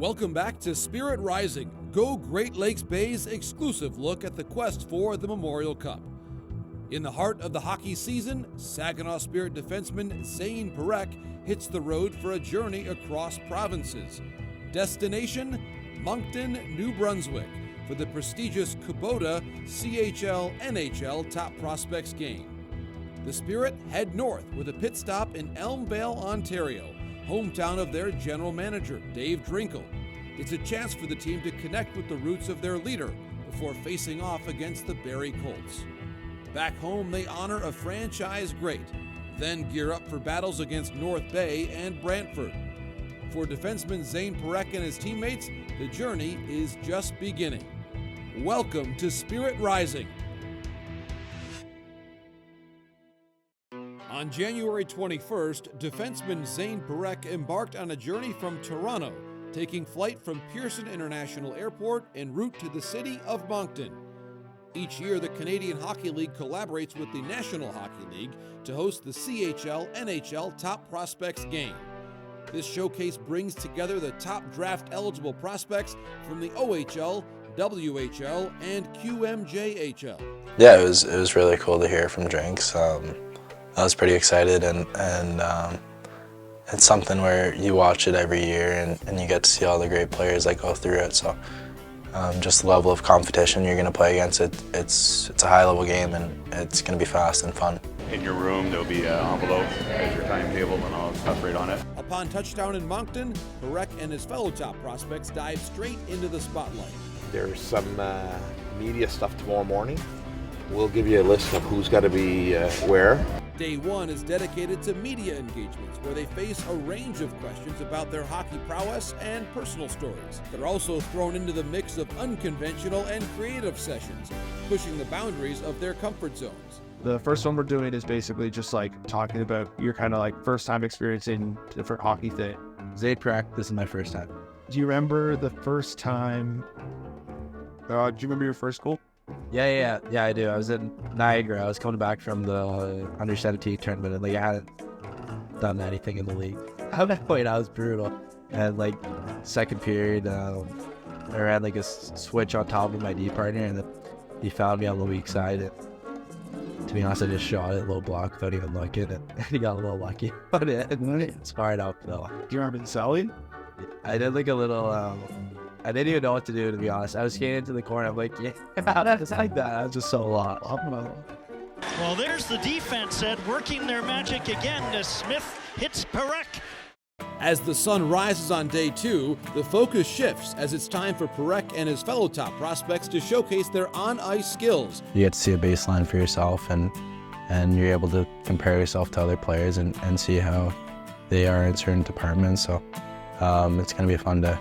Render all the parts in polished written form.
Welcome back to Spirit Rising, Go Great Lakes Bay's exclusive look at the quest for the Memorial Cup. In the heart of the hockey season, Saginaw Spirit defenseman Zane Parekh hits the road for a journey across provinces. Destination, Moncton, New Brunswick, for the prestigious Kubota CHL-NHL Top Prospects game. The Spirit head north with a pit stop in Elmvale, Ontario, hometown of their general manager, Dave Drinkle. It's a chance for the team to connect with the roots of their leader before facing off against the Barrie Colts. Back home, they honor a franchise great, then gear up for battles against North Bay and Brantford. For defenseman Zane Parekh and his teammates, the journey is just beginning. Welcome to Spirit Rising. On January 21st, defenseman Zane Parekh embarked on a journey from Toronto, taking flight from Pearson International Airport en route to the city of Moncton. Each year, the Canadian Hockey League collaborates with the National Hockey League to host the CHL-NHL Top Prospects game. This showcase brings together the top draft-eligible prospects from the OHL, WHL, and QMJHL. Yeah, it was really cool to hear from Drinks. I was pretty excited, and it's something where you watch it every year and you get to see all the great players that go through it. So just the level of competition you're going to play against, it's a high-level game, and it's going to be fast and fun. In your room, there'll be an envelope, has your timetable and all that stuff right on it. Upon touchdown in Moncton, Parekh and his fellow top prospects dive straight into the spotlight. There's some media stuff tomorrow morning. We'll give you a list of who's got to be where. Day one is dedicated to media engagements, where they face a range of questions about their hockey prowess and personal stories. They're also thrown into the mix of unconventional and creative sessions, pushing the boundaries of their comfort zones. The first one we're doing is basically just like talking about your kind of like first time experiencing different hockey thing. Zane Parekh, this is my first time. Do you remember the first time? Do you remember your first goal? Yeah, I do. I was in Niagara. I was coming back from the under-17 tournament, and like I hadn't done anything in the league. At that point, I was brutal. And like second period, I ran like a switch on top of my D partner, and then he found me on the weak side. And to be honest, I just shot it, low block without even looking, and he got a little lucky. But it's fired up though. Do you remember the Sally? I did like a little. I didn't even know what to do, to be honest. I was skating into the corner. I'm like, yeah, it's like that. I was just so lost. Well, there's the defense, Ed, working their magic again as Smith hits Parekh. As the sun rises on day two, the focus shifts as it's time for Parekh and his fellow top prospects to showcase their on-ice skills. You get to see a baseline for yourself, and you're able to compare yourself to other players and see how they are in certain departments. So it's going to be a fun day.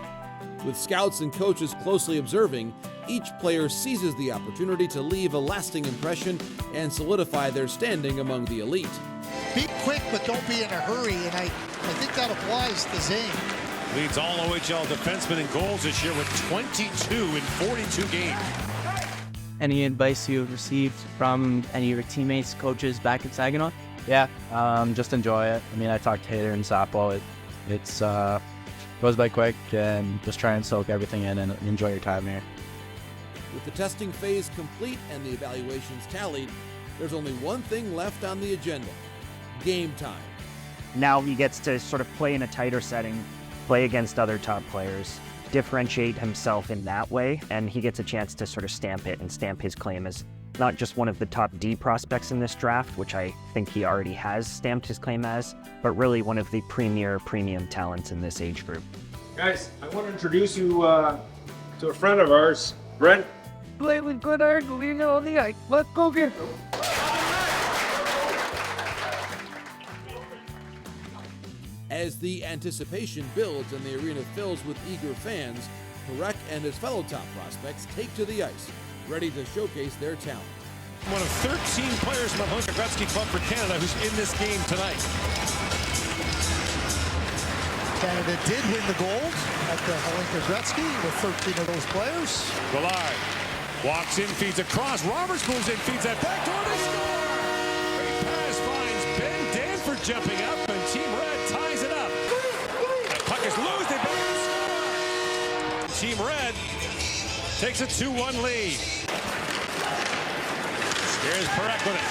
With scouts and coaches closely observing, each player seizes the opportunity to leave a lasting impression and solidify their standing among the elite. Be quick, but don't be in a hurry, and I think that applies to Zane. Leads all OHL defensemen in goals this year with 22 in 42 games. Any advice you've received from any of your teammates, coaches back at Saginaw? Yeah, just enjoy it. I mean, I talked to Hader and Sapo. It's goes by quick, and just try and soak everything in and enjoy your time here. With the testing phase complete and the evaluations tallied, there's only one thing left on the agenda: game time. Now he gets to sort of play in a tighter setting, play against other top players, differentiate himself in that way, and he gets a chance to sort of stamp his claim as not just one of the top D prospects in this draft, which I think he already has stamped his claim as, but really one of the premium talents in this age group. Guys, I want to introduce you to a friend of ours, Brent. Play with good angle, you know the ice. Let's go get him. As the anticipation builds and the arena fills with eager fans, Parekh and his fellow top prospects take to the ice, ready to showcase their talent. One of 13 players from the Hlinka Gretzky Club for Canada who's in this game tonight. Canada did win the gold at the Hlinka Gretzky with 13 of those players. Gallard walks in, feeds across. Roberts moves in, feeds that back door. They score! Great pass finds Ben Danford jumping up, and Team Red ties it up. The puck is loose. They both score. Team Red takes a 2-1 lead. Here's Perek with it.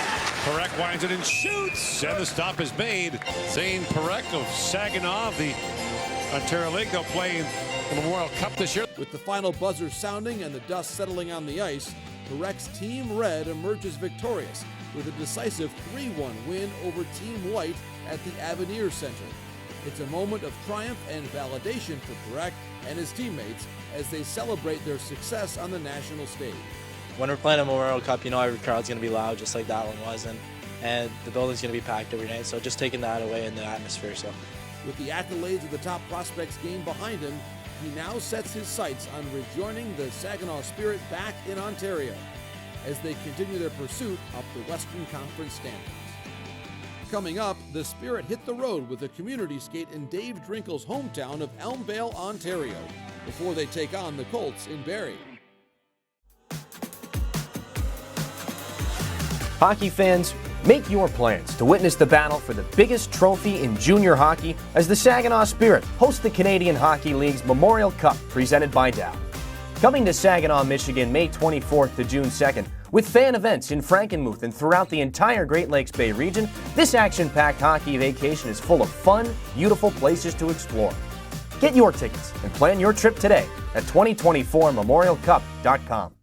Perek winds it and shoots, and the stop is made. Zane Perek of Saginaw, the Ontario League. They'll play in the Memorial Cup this year. With the final buzzer sounding and the dust settling on the ice, Perek's Team Red emerges victorious with a decisive 3-1 win over Team White at the Avenir Center. It's a moment of triumph and validation for Perek and his teammates as they celebrate their success on the national stage. When we're playing a Memorial Cup, you know every crowd's going to be loud, just like that one was, and the building's going to be packed every night, so just taking that away in the atmosphere. So, with the accolades of the top prospects game behind him, he now sets his sights on rejoining the Saginaw Spirit back in Ontario as they continue their pursuit up the Western Conference standings. Coming up, the Spirit hit the road with a community skate in Dave Drinkle's hometown of Elmvale, Ontario, before they take on the Colts in Barrie. Hockey fans, make your plans to witness the battle for the biggest trophy in junior hockey as the Saginaw Spirit host the Canadian Hockey League's Memorial Cup presented by Dow. Coming to Saginaw, Michigan, May 24th to June 2nd, with fan events in Frankenmuth and throughout the entire Great Lakes Bay region, this action-packed hockey vacation is full of fun, beautiful places to explore. Get your tickets and plan your trip today at 2024memorialcup.com.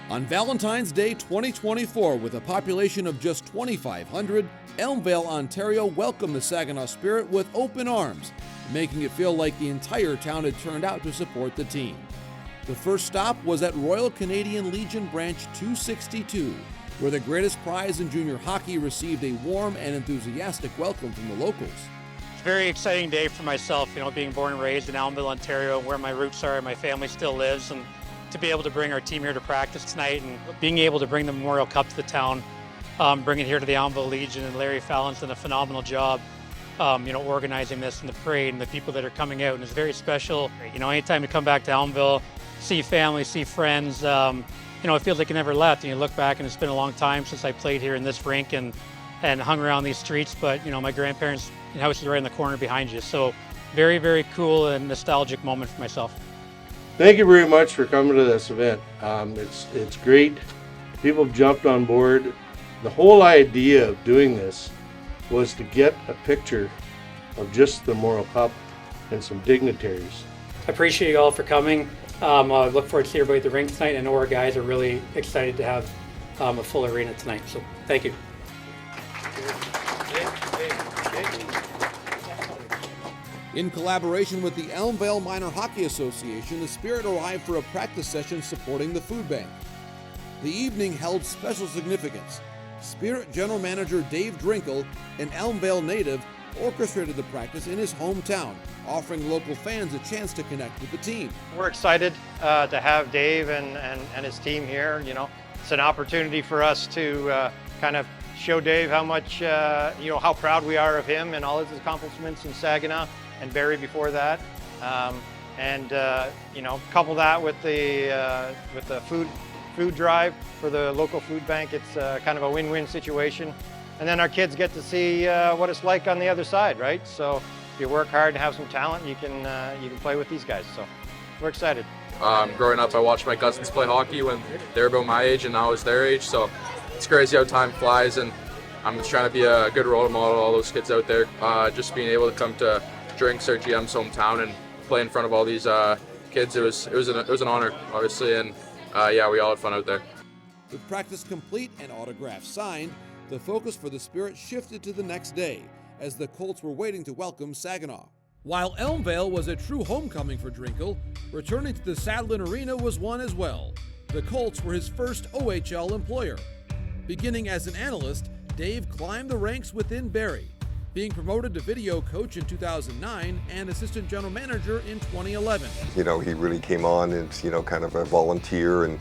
On Valentine's Day 2024, with a population of just 2,500, Elmvale, Ontario welcomed the Saginaw Spirit with open arms, making it feel like the entire town had turned out to support the team. The first stop was at Royal Canadian Legion Branch 262, where the greatest prize in junior hockey received a warm and enthusiastic welcome from the locals. It's a very exciting day for myself, being born and raised in Elmvale, Ontario, where my roots are and my family still lives, and to be able to bring our team here to practice tonight and being able to bring the Memorial Cup to the town, bring it here to the Elmvale Legion, and Larry Fallon's done a phenomenal job, organizing this and the parade and the people that are coming out, and it's very special. Anytime you come back to Elmvale, see family, see friends, it feels like you never left, and you look back and it's been a long time since I played here in this rink and hung around these streets, but my grandparents' house is right in the corner behind you, so very, very cool and nostalgic moment for myself. Thank you very much for coming to this event. It's great. People have jumped on board. The whole idea of doing this was to get a picture of just the Memorial Cup and some dignitaries. I appreciate you all for coming. I look forward to seeing everybody at the rink tonight. I know our guys are really excited to have a full arena tonight, so thank you. In collaboration with the Elmvale Minor Hockey Association, the Spirit arrived for a practice session supporting the food bank. The evening held special significance. Spirit General Manager Dave Drinkle, an Elmvale native, orchestrated the practice in his hometown, offering local fans a chance to connect with the team. We're excited to have Dave and his team here. It's an opportunity for us to kind of show Dave how much, how proud we are of him and all his accomplishments in Saginaw and Barrie before that, couple that with the food drive for the local food bank. It's kind of a win-win situation, and then our kids get to see what it's like on the other side, right? So if you work hard and have some talent, you can play with these guys. So we're excited. Growing up, I watched my cousins play hockey when they were about my age, and now I was their age. So it's crazy how time flies, and I'm just trying to be a good role model to all those kids out there. Just being able to come to Drinks, our GM's hometown, and play in front of all these kids, it was an honor, obviously, and we all had fun out there. With practice complete and autographs signed, the focus for the Spirit shifted to the next day as the Colts were waiting to welcome Saginaw. While Elmvale was a true homecoming for Drinkle, returning to the Sadlin Arena was one as well. The Colts were his first OHL employer. Beginning as an analyst, Dave climbed the ranks within Barrie, being promoted to video coach in 2009 and assistant general manager in 2011. He really came on as, kind of a volunteer, and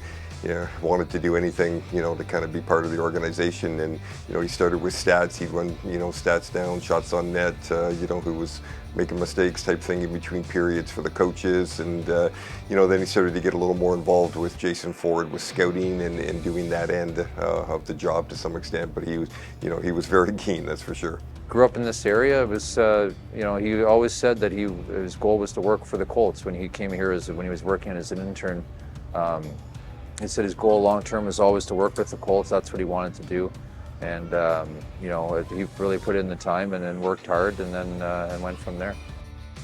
wanted to do anything, to kind of be part of the organization. And, he started with stats. He'd run, stats down, shots on net, who was making mistakes type thing in between periods for the coaches. And, then he started to get a little more involved with Jason Ford with scouting and doing that end of the job to some extent. But he was very keen, that's for sure. Grew up in this area. It was, he always said that his goal was to work for the Colts when he came here when he was working as an intern. He said his goal long term was always to work with the Colts. That's what he wanted to do. And, he really put in the time and then worked hard and then and went from there.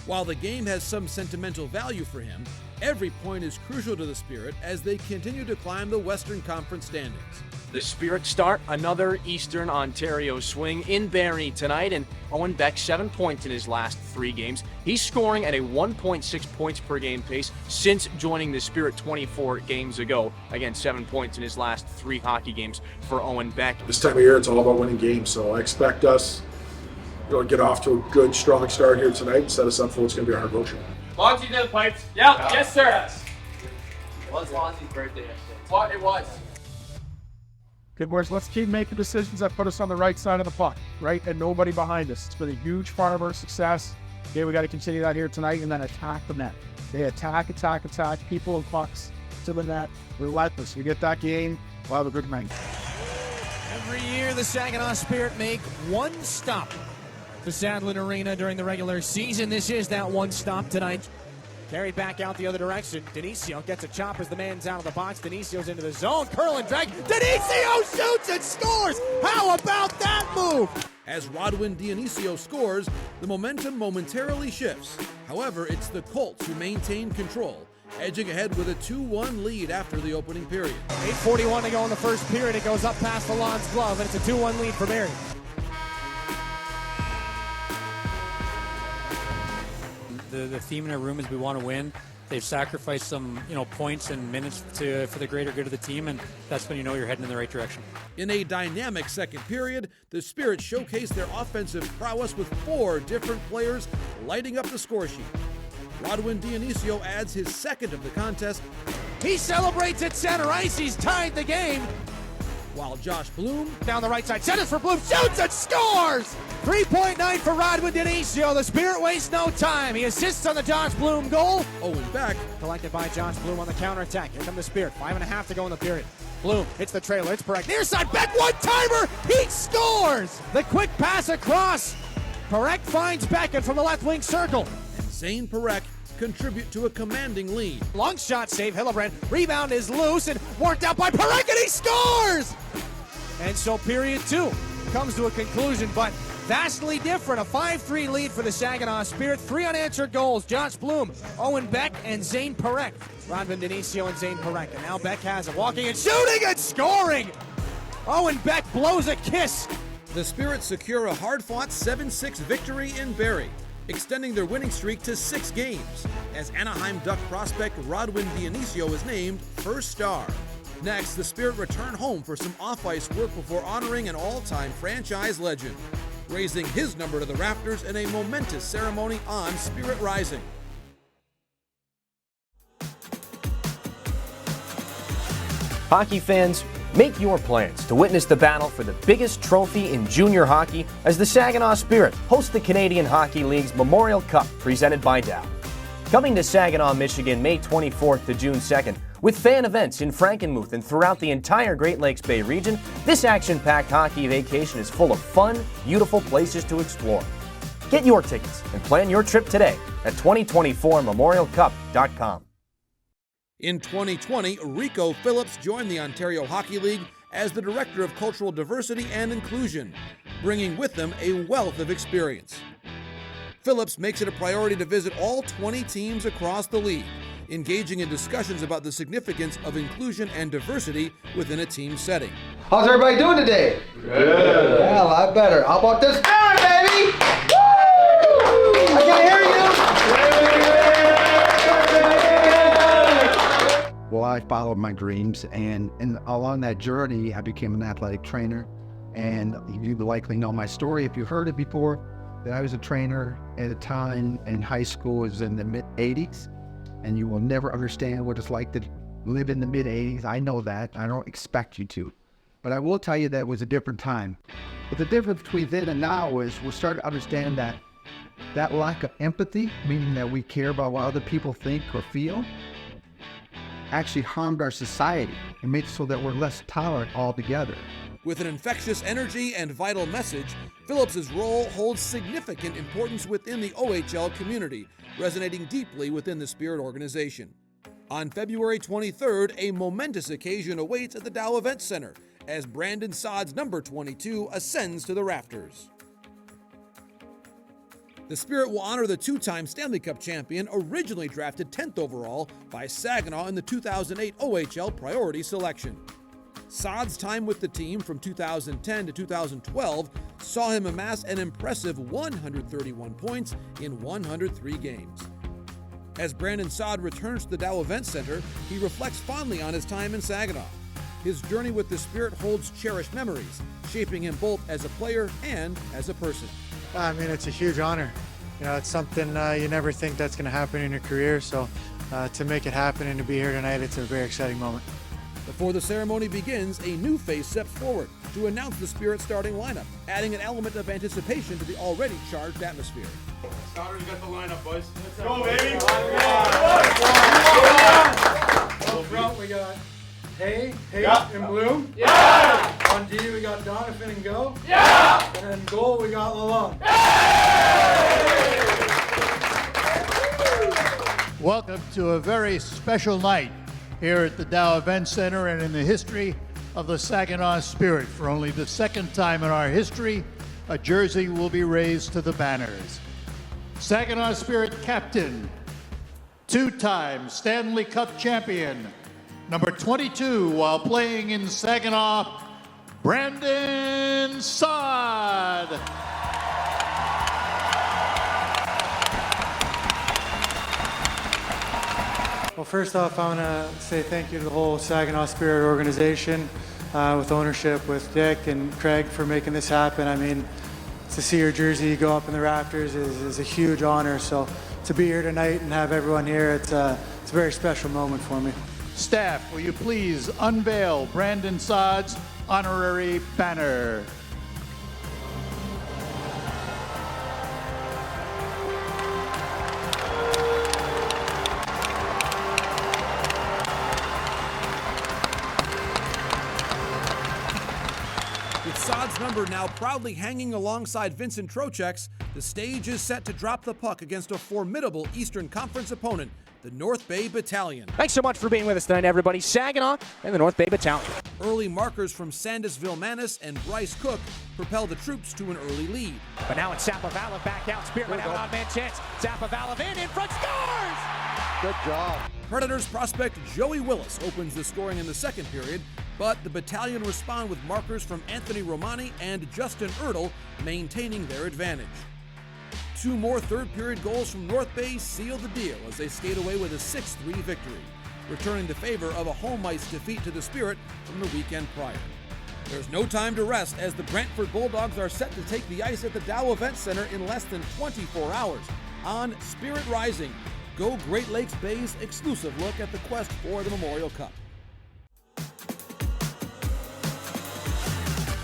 While the game has some sentimental value for him, every point is crucial to the Spirit as they continue to climb the Western Conference standings. The Spirit start another Eastern Ontario swing in Barrie tonight, and Owen Beck 7 points in his last 3 games. He's scoring at a 1.6 points per game pace since joining the Spirit 24 games ago. Again, 7 points in his last 3 hockey games for Owen Beck. This time of year, it's all about winning games, so I expect us to get off to a good, strong start here tonight and set us up for what's going to be our hard road trip. Lonzy did the pipes. Yeah. Yes, sir. Yes. It was Lonzy's birthday yesterday. What it was. Good boys, let's keep making decisions that put us on the right side of the puck, right? And nobody behind us. It's been a huge part of our success. Okay, we got to continue that here tonight and then attack the net. They attack, people and pucks to the net. Relentless. We get that game, we'll have a good night. Every year, the Saginaw Spirit make one stop to Sadlin Arena during the regular season. This is that one stop tonight. Carried back out the other direction. Denisio gets a chop as the man's out of the box. Denisio's into the zone. Curl and drag. Denisio shoots and scores! How about that move? As Rodwin Dionisio scores, the momentum momentarily shifts. However, it's the Colts who maintain control, edging ahead with a 2-1 lead after the opening period. 8:41 to go in the first period. It goes up past Lalonde's glove, and it's a 2-1 lead for Barrie. The theme in our room is we want to win. They've sacrificed some, points and minutes for the greater good of the team, and that's when you know you're heading in the right direction. In a dynamic second period, the Spirit showcased their offensive prowess with 4 different players lighting up the score sheet. Rodwin Dionisio adds his second of the contest. He celebrates at center ice. He's tied the game. While Josh Bloom, down the right side, centers for Bloom, shoots and scores! 3.9 for Rodwin Dionisio. The Spirit wastes no time. He assists on the Josh Bloom goal. Owen Beck, collected by Josh Bloom on the counterattack. Here come the Spirit. 5.5 to go in the period. Bloom hits the trailer. It's Perek. Near side, Beck, one-timer! He scores! The quick pass across. Perek finds Beck and from the left wing circle. And Zane Perek contribute to a commanding lead. Long shot save, Hillebrand. Rebound is loose and worked out by Perek, and he scores! And so period 2 comes to a conclusion, but vastly different. A 5-3 lead for the Saginaw Spirit. 3 unanswered goals. Josh Bloom, Owen Beck, and Zane Perek. Rodwin Dionisio and Zane Perek. And now Beck has it. Walking and shooting and scoring! Owen Beck blows a kiss. The Spirit secure a hard-fought 7-6 victory in Barrie, extending their winning streak to 6 games, as Anaheim Duck prospect Rodwin Dionisio is named first star. Next, the Spirit return home for some off-ice work before honoring an all-time franchise legend, raising his number to the rafters in a momentous ceremony on Spirit Rising. Hockey fans, make your plans to witness the battle for the biggest trophy in junior hockey as the Saginaw Spirit host the Canadian Hockey League's Memorial Cup presented by Dow. Coming to Saginaw, Michigan, May 24th to June 2nd, with fan events in Frankenmuth and throughout the entire Great Lakes Bay region, this action-packed hockey vacation is full of fun, beautiful places to explore. Get your tickets and plan your trip today at 2024memorialcup.com. In 2020, Rico Phillips joined the Ontario Hockey League as the Director of Cultural Diversity and Inclusion, bringing with them a wealth of experience. Phillips makes it a priority to visit all 20 teams across the league, engaging in discussions about the significance of inclusion and diversity within a team setting. How's everybody doing today? Good. Yeah, a lot better. How about this Spirit, baby? Woo! I can hear you. Well, I followed my dreams, and along that journey, I became an athletic trainer. And you likely know my story if you've heard it before, that I was a trainer at a time in high school. It was in the mid-'80s. And you will never understand what it's like to live in the mid-'80s. I know that. I don't expect you to. But I will tell you that it was a different time. But the difference between then and now is we're starting to understand that that lack of empathy, meaning that we care about what other people think or feel, actually harmed our society and made it so that we're less tolerant altogether. With an infectious energy and vital message, Phillips' role holds significant importance within the OHL community, resonating deeply within the Spirit organization. On February 23rd, a momentous occasion awaits at the Dow Event Center as Brandon Saad's number 22 ascends to the rafters. The Spirit will honor the two-time Stanley Cup champion, originally drafted 10th overall by Saginaw in the 2008 OHL priority selection. Saad's time with the team from 2010 to 2012 saw him amass an impressive 131 points in 103 games. As Brandon Saad returns to the Dow Event Center, he reflects fondly on his time in Saginaw. His journey with the Spirit holds cherished memories, shaping him both as a player and as a person. I mean, it's a huge honor. You know, it's something you never think that's going to happen in your career. So to make it happen and to be here tonight, it's a very exciting moment. Before the ceremony begins, a new face steps forward to announce the Spirit starting lineup, adding an element of anticipation to the already charged atmosphere. Starters got the lineup, boys. Let's go, baby! Up front, we got Hay, Yeah. and Bloom. Yeah! On D, we got Donovan and Go. Yeah! And then goal, we got Lalonde. Welcome to a very special night here at the Dow Event Center and in the history of the Saginaw Spirit. For only the second time in our history, a jersey will be raised to the banners. Saginaw Spirit captain, two-time Stanley Cup champion, number 22 while playing in Saginaw, Brandon Saad. Well, first off, I want to say thank you to the whole Saginaw Spirit organization, with ownership, with Dick and Craig for making this happen. I mean, to see your jersey go up in the rafters is a huge honor. So to be here tonight and have everyone here, it's a very special moment for me. Staff, will you please unveil Brandon Saad's honorary banner? With Saad's number now proudly hanging alongside Vincent Trocheck's, the stage is set to drop the puck against a formidable Eastern Conference opponent, the North Bay Battalion. Thanks so much for being with us tonight, everybody. Saginaw and the North Bay Battalion. Early markers from Sandusville Manis and Bryce Cook propel the troops to an early lead. But now it's Zapovalov back out. Spirit went out on man chance. Zapovalov in front, scores! Good job. Predators prospect Joey Willis opens the scoring in the second period, but the battalion respond with markers from Anthony Romani and Justin Ertl, maintaining their advantage. Two more third-period goals from North Bay seal the deal as they skate away with a 6-3 victory, returning the favor of a home ice defeat to the Spirit from the weekend prior. There's no time to rest as the Brantford Bulldogs are set to take the ice at the Dow Event Center in less than 24 hours. On Spirit Rising, Go Great Lakes Bay's exclusive look at the quest for the Memorial Cup.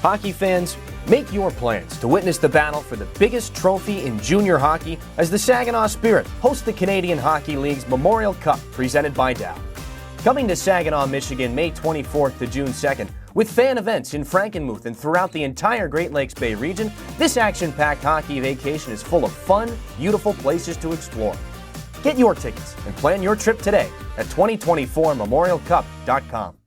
Hockey fans, make your plans to witness the battle for the biggest trophy in junior hockey as the Saginaw Spirit host the Canadian Hockey League's Memorial Cup presented by Dow. Coming to Saginaw, Michigan, May 24th to June 2nd, with fan events in Frankenmuth and throughout the entire Great Lakes Bay region, this action-packed hockey vacation is full of fun, beautiful places to explore. Get your tickets and plan your trip today at 2024memorialcup.com.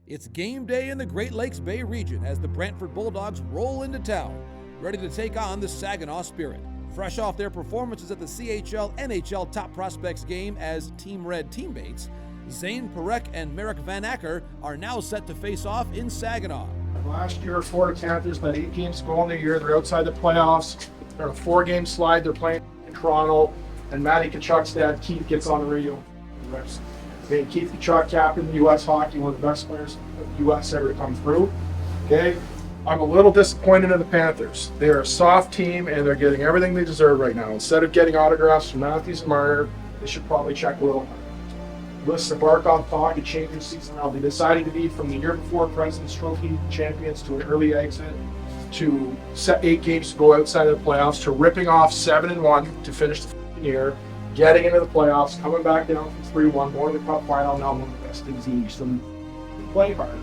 It's game day in the Great Lakes Bay region as the Brantford Bulldogs roll into town, ready to take on the Saginaw Spirit. Fresh off their performances at the CHL NHL Top Prospects game as Team Red teammates, Zane Perek and Merrick Van Acker are now set to face off in Saginaw. Last year, Florida Panthers had 8 games to go in the year. They're outside the playoffs. They're on a 4-game slide. They're playing in Toronto. And Matty Tkachuk's dad, Keith, gets on the radio. Okay, Keith Tkachuk, captain of U.S. hockey, one of the best players of the U.S. ever to come through. Okay, I'm a little disappointed in the Panthers. They're a soft team, and they're getting everything they deserve right now. Instead of getting autographs from Matthews and Marner, they should probably check a little harder. let's embark on thawing to change the season around. They decided to be from the year before President's Trophy champions to an early exit, to set 8 games to go outside of the playoffs, to ripping off 7-1 to finish the year, getting into the playoffs, coming back down from 3-1, going to the cup final, now one of the best things in the East. And play hard.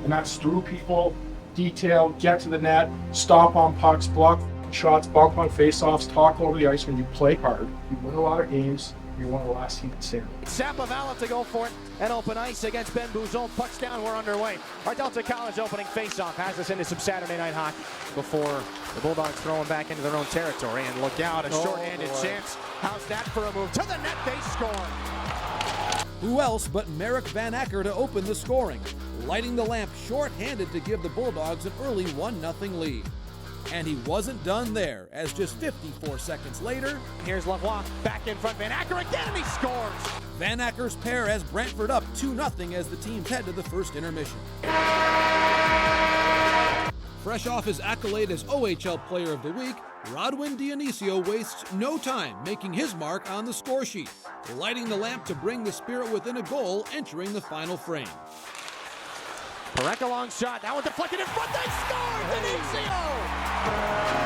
And that's through people, detail, get to the net, stop on pucks, block shots, bump on faceoffs, talk over the ice. When you play hard, you win a lot of games. You're one of the last teams standing. Sapavala to go for it and open ice against Ben Bouzon. Pucks down, we're underway. Our Delta College opening faceoff has us into some Saturday night hockey before the Bulldogs throw them back into their own territory. And look out, a shorthanded chance. How's that for a move? To the net, they score. Who else but Merrick Van Acker to open the scoring, lighting the lamp short-handed to give the Bulldogs an early 1-0 lead. And he wasn't done there, as just 54 seconds later, here's Lavoie back in front. Van Acker again, and he scores. Van Acker's pair has Brantford up 2-0 as the teams head to the first intermission. Fresh off his accolade as OHL Player of the Week, Rodwin Dionisio wastes no time making his mark on the score sheet, lighting the lamp to bring the Spirit within a goal entering the final frame. Parekh, a long shot. That one deflected in front. They score! Dionisio!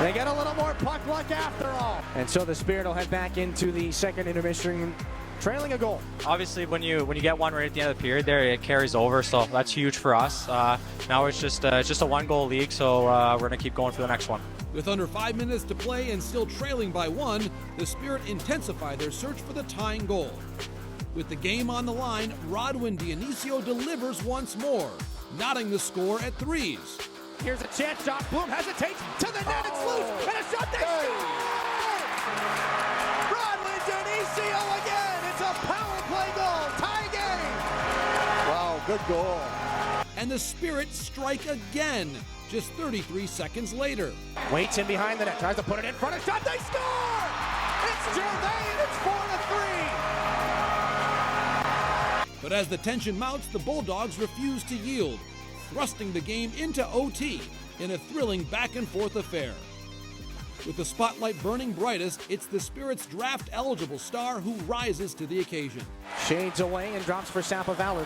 They get a little more puck luck after all. And so the Spirit will head back into the second intermission, trailing a goal. Obviously, when you get one right at the end of the period there, it carries over, so that's huge for us. Now it's just a 1-goal league, so we're going to keep going for the next one. With under 5 minutes to play and still trailing by 1, the Spirit intensify their search for the tying goal. With the game on the line, Rodwin Dionisio delivers once more, knotting the score at 3s. Here's a chance. Josh Bloom hesitates to the net. It's loose, and a shot. They score! Rodwin Dionisio again. It's a power play goal. Tie game. Wow, good goal. And the Spirit strike again, just 33 seconds later. Waits in behind the net. Tries to put it in front. A shot. They score! It's Gervais. It's 4-3. But as the tension mounts, the Bulldogs refuse to yield, thrusting the game into OT in a thrilling back-and-forth affair. With the spotlight burning brightest, it's the Spirit's draft-eligible star who rises to the occasion. Shades away and drops for Sapavala.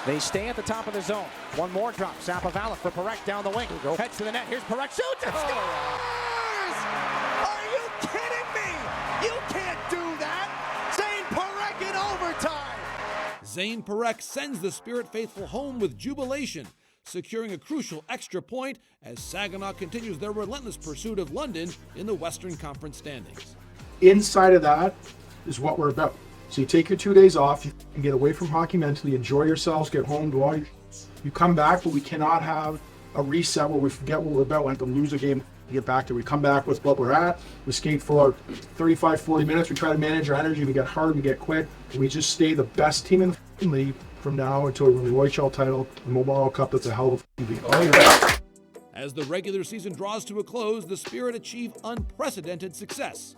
They stay at the top of the zone. One more drop. Sapavala for Parekh down the wing. Heads to the net. Here's Parekh. Shoots and scores! Are you kidding me? You can't do that! Zane Parekh in overtime! Zane Parekh sends the Spirit faithful home with jubilation, securing a crucial extra point as Saginaw continues their relentless pursuit of London in the Western Conference standings. Inside of that is what we're about. So you take your 2 days off, you can get away from hockey mentally, enjoy yourselves, get home, do all you come back, but we cannot have a reset where we forget what we're about. We have to lose a game to get back to. We come back with what we're at. We skate for 35, 40 minutes. We try to manage our energy. We get hard, we get quick. We just stay the best team in the league from now until we win the OHL title, the Memorial Cup. That's a hell of a league. As the regular season draws to a close, the Spirit achieve unprecedented success,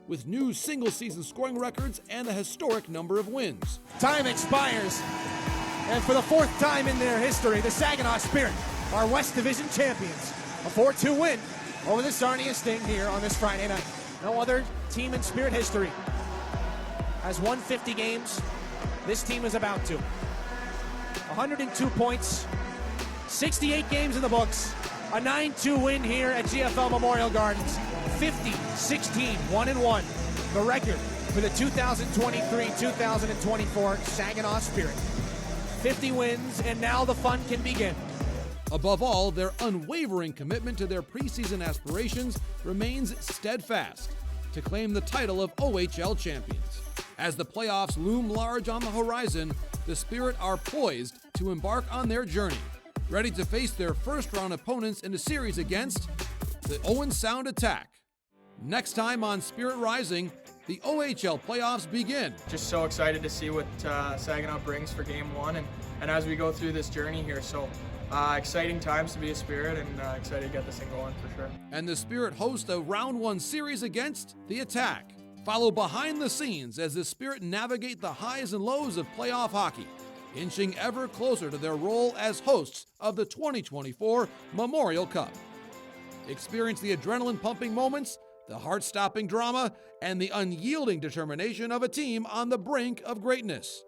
with new single-season scoring records and a historic number of wins. Time expires, and for the 4th time in their history, the Saginaw Spirit are West Division champions. A 4-2 win over the Sarnia Sting here on this Friday night. No other team in Spirit history has won 50 games. This team is about to. 102 points, 68 games in the books, a 9-2 win here at GFL Memorial Gardens. 50-16, 1-1, the record for the 2023-2024 Saginaw Spirit. 50 wins, and now the fun can begin. Above all, their unwavering commitment to their preseason aspirations remains steadfast to claim the title of OHL champions. As the playoffs loom large on the horizon, the Spirit are poised to embark on their journey, ready to face their first-round opponents in a series against the Owen Sound Attack. Next time on Spirit Rising, the OHL playoffs begin. Just so excited to see what Saginaw brings for Game 1 and as we go through this journey here. So exciting times to be a Spirit and excited to get this thing going for sure. And the Spirit host a Round 1 series against the Attack. Follow behind the scenes as the Spirit navigate the highs and lows of playoff hockey, inching ever closer to their role as hosts of the 2024 Memorial Cup. Experience the adrenaline-pumping moments, the heart-stopping drama, and the unyielding determination of a team on the brink of greatness.